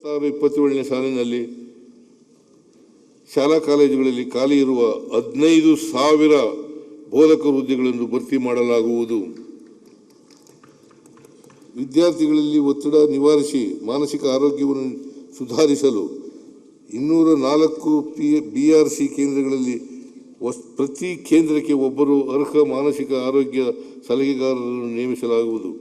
27ನೇ ಸಾಲಿನಲ್ಲಿ ಶಾಲಾ ಕಾಲೇಜುಗಳಲ್ಲಿ ಖಾಲಿ ಇರುವ 15,000 ಬೋಧಕರ ಹುದ್ದೆಗಳನ್ನು ಭರ್ತಿ ಮಾಡಲಾಗುವುದು. ವಿದ್ಯಾರ್ಥಿಗಳಲ್ಲಿ ಒತ್ತಡ ನಿವಾರಿಸಿ ಮಾನಸಿಕ ಆರೋಗ್ಯವನ್ನು ಸುಧಾರಿಸಲು 204 BRC ಕೇಂದ್ರಗಳಲ್ಲಿ ಪ್ರತಿ ಕೇಂದ್ರಕ್ಕೆ ಒಬ್ಬರು ಅರ್ಹ ಮಾನಸಿಕ ಆರೋಗ್ಯ ಸಲಹೆಗಾರರನ್ನು ನೇಮಿಸಲಾಗುವುದು.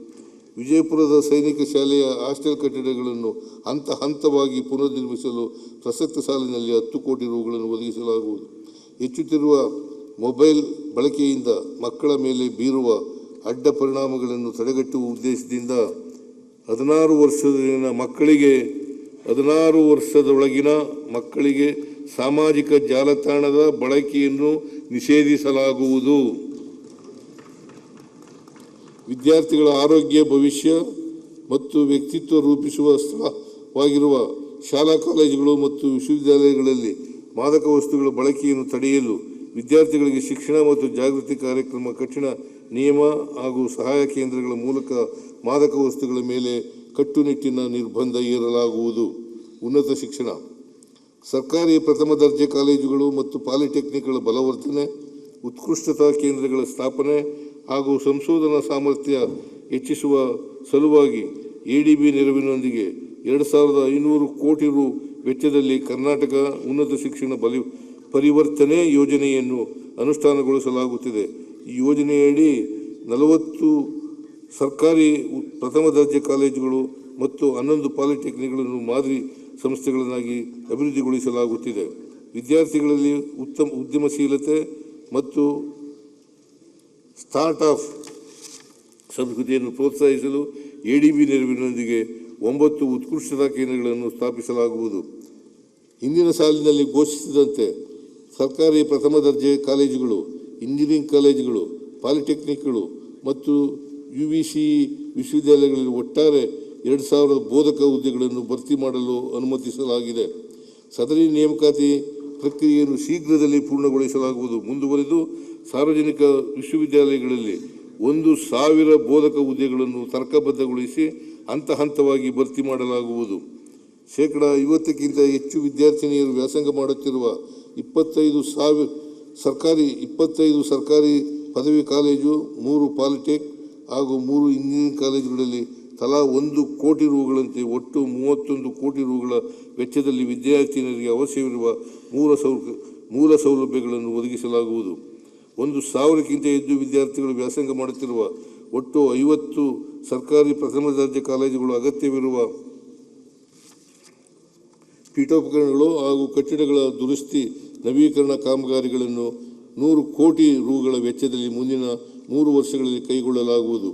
ವಿಜಯಪುರದ ಸೈನಿಕ ಶಾಲೆಯ ಹಾಸ್ಟೆಲ್ ಕಟ್ಟಡಗಳನ್ನು ಹಂತ ಹಂತವಾಗಿ ಪುನರ್ನಿರ್ಮಿಸಲು ಪ್ರಸಕ್ತ ಸಾಲಿನಲ್ಲಿ 10 ಕೋಟಿ ರುಗಳನ್ನು ಒದಗಿಸಲಾಗುವುದು. ಹೆಚ್ಚುತ್ತಿರುವ ಮೊಬೈಲ್ ಬಳಕೆಯಿಂದ ಮಕ್ಕಳ ಮೇಲೆ ಬೀರುವ ಅಡ್ಡ ಪರಿಣಾಮಗಳನ್ನು ತಡೆಗಟ್ಟುವ ಉದ್ದೇಶದಿಂದ 16 ವರ್ಷದೊಳಗಿನ ಮಕ್ಕಳಿಗೆ ಸಾಮಾಜಿಕ ಜಾಲತಾಣದ ಬಳಕೆಯನ್ನು ನಿಷೇಧಿಸಲಾಗುವುದು. ವಿದ್ಯಾರ್ಥಿಗಳ ಆರೋಗ್ಯ, ಭವಿಷ್ಯ ಮತ್ತು ವ್ಯಕ್ತಿತ್ವ ರೂಪಿಸುವ ಸ್ಥಳವಾಗಿರುವ ಶಾಲಾ ಕಾಲೇಜುಗಳು ಮತ್ತು ವಿಶ್ವವಿದ್ಯಾಲಯಗಳಲ್ಲಿ ಮಾದಕ ವಸ್ತುಗಳ ಬಳಕೆಯನ್ನು ತಡೆಯಲು ವಿದ್ಯಾರ್ಥಿಗಳಿಗೆ ಶಿಕ್ಷಣ ಮತ್ತು ಜಾಗೃತಿ ಕಾರ್ಯಕ್ರಮ, ಕಠಿಣ ನಿಯಮ ಹಾಗೂ ಸಹಾಯ ಕೇಂದ್ರಗಳ ಮೂಲಕ ಮಾದಕ ವಸ್ತುಗಳ ಮೇಲೆ ಕಟ್ಟುನಿಟ್ಟಿನ ನಿರ್ಬಂಧ ಹೇರಲಾಗುವುದು. ಉನ್ನತ ಶಿಕ್ಷಣ, ಸರ್ಕಾರಿ ಪ್ರಥಮ ದರ್ಜೆ ಕಾಲೇಜುಗಳು ಮತ್ತು ಪಾಲಿಟೆಕ್ನಿಕ್ಗಳ ಬಲವರ್ಧನೆ, ಉತ್ಕೃಷ್ಟತಾ ಕೇಂದ್ರಗಳ ಸ್ಥಾಪನೆ ಹಾಗೂ ಸಂಶೋಧನಾ ಸಾಮರ್ಥ್ಯ ಹೆಚ್ಚಿಸುವ ಸಲುವಾಗಿ ADB ನೆರವಿನೊಂದಿಗೆ 2,500 ಕೋಟಿ ರು ವೆಚ್ಚದಲ್ಲಿ ಕರ್ನಾಟಕ ಉನ್ನತ ಶಿಕ್ಷಣ ಪರಿವರ್ತನೆ ಯೋಜನೆಯನ್ನು ಅನುಷ್ಠಾನಗೊಳಿಸಲಾಗುತ್ತಿದೆ. ಈ ಯೋಜನೆಯಡಿ 40 ಸರ್ಕಾರಿ ಪ್ರಥಮ ದರ್ಜೆ ಕಾಲೇಜುಗಳು ಮತ್ತು 11 ಪಾಲಿಟೆಕ್ನಿಕ್ಗಳನ್ನು ಮಾದರಿ ಸಂಸ್ಥೆಗಳನ್ನಾಗಿ ಅಭಿವೃದ್ಧಿಗೊಳಿಸಲಾಗುತ್ತಿದೆ. ವಿದ್ಯಾರ್ಥಿಗಳಲ್ಲಿ ಉತ್ತಮ ಉದ್ಯಮಶೀಲತೆ ಮತ್ತು ಸ್ಟಾರ್ಟ್ಅಪ್ ಸಂಸ್ಕೃತಿಯನ್ನು ಪ್ರೋತ್ಸಾಹಿಸಲು ADB ನೆರವಿನೊಂದಿಗೆ 9 ಉತ್ಕೃಷ್ಟತಾ ಕೇಂದ್ರಗಳನ್ನು ಸ್ಥಾಪಿಸಲಾಗುವುದು. ಹಿಂದಿನ ಸಾಲಿನಲ್ಲಿ ಘೋಷಿಸಿದಂತೆ ಸರ್ಕಾರಿ ಪ್ರಥಮ ದರ್ಜೆ ಕಾಲೇಜುಗಳು, ಇಂಜಿನಿಯರಿಂಗ್ ಕಾಲೇಜುಗಳು, ಪಾಲಿಟೆಕ್ನಿಕ್ಗಳು ಮತ್ತು UVCE ವಿಶ್ವವಿದ್ಯಾಲಯಗಳಲ್ಲಿ ಒಟ್ಟಾರೆ 2,000 ಬೋಧಕ ಹುದ್ದೆಗಳನ್ನು ಭರ್ತಿ ಮಾಡಲು ಅನುಮತಿಸಲಾಗಿದೆ. ಸದರಿ ನೇಮಕಾತಿ ಪ್ರಕ್ರಿಯೆಯನ್ನು ಶೀಘ್ರದಲ್ಲಿ ಪೂರ್ಣಗೊಳಿಸಲಾಗುವುದು. ಮುಂದುವರೆದು ಸಾರ್ವಜನಿಕ ವಿಶ್ವವಿದ್ಯಾಲಯಗಳಲ್ಲಿ 1,000 ಬೋಧಕ ಹುದ್ದೆಗಳನ್ನು ತರ್ಕಬದ್ಧಗೊಳಿಸಿ ಹಂತ ಹಂತವಾಗಿ ಭರ್ತಿ ಮಾಡಲಾಗುವುದು. 50% ಹೆಚ್ಚು ವಿದ್ಯಾರ್ಥಿನಿಯರು ವ್ಯಾಸಂಗ ಮಾಡುತ್ತಿರುವ 25 ಸರ್ಕಾರಿ ಪದವಿ ಕಾಲೇಜು, 3 ಪಾಲಿಟೆಕ್ ಹಾಗೂ 3 ಇಂಜಿನಿಯರಿಂಗ್ ಕಾಲೇಜುಗಳಲ್ಲಿ ತಲಾ 1 ಕೋಟಿ ರುಗಳಂತೆ ಒಟ್ಟು 31 ಕೋಟಿ ರುಗಳ ವೆಚ್ಚದಲ್ಲಿ ವಿದ್ಯಾರ್ಥಿನಿಯರಿಗೆ ಅವಶ್ಯವಿರುವ ಮೂಲ ಸೌಲಭ್ಯಗಳನ್ನು ಒದಗಿಸಲಾಗುವುದು. 1,000ಕ್ಕಿಂತ ಹೆಚ್ಚು ವಿದ್ಯಾರ್ಥಿಗಳು ವ್ಯಾಸಂಗ ಮಾಡುತ್ತಿರುವ ಒಟ್ಟು 50 ಸರ್ಕಾರಿ ಪ್ರಥಮ ದರ್ಜೆ ಕಾಲೇಜುಗಳು ಅಗತ್ಯವಿರುವ ಪೀಠೋಪಕರಣಗಳು ಹಾಗೂ ಕಟ್ಟಡಗಳ ದುರಸ್ತಿ ನವೀಕರಣ ಕಾಮಗಾರಿಗಳನ್ನು 100 ಕೋಟಿ ರುಗಳ ವೆಚ್ಚದಲ್ಲಿ ಮುಂದಿನ 3 ವರ್ಷಗಳಲ್ಲಿ ಕೈಗೊಳ್ಳಲಾಗುವುದು.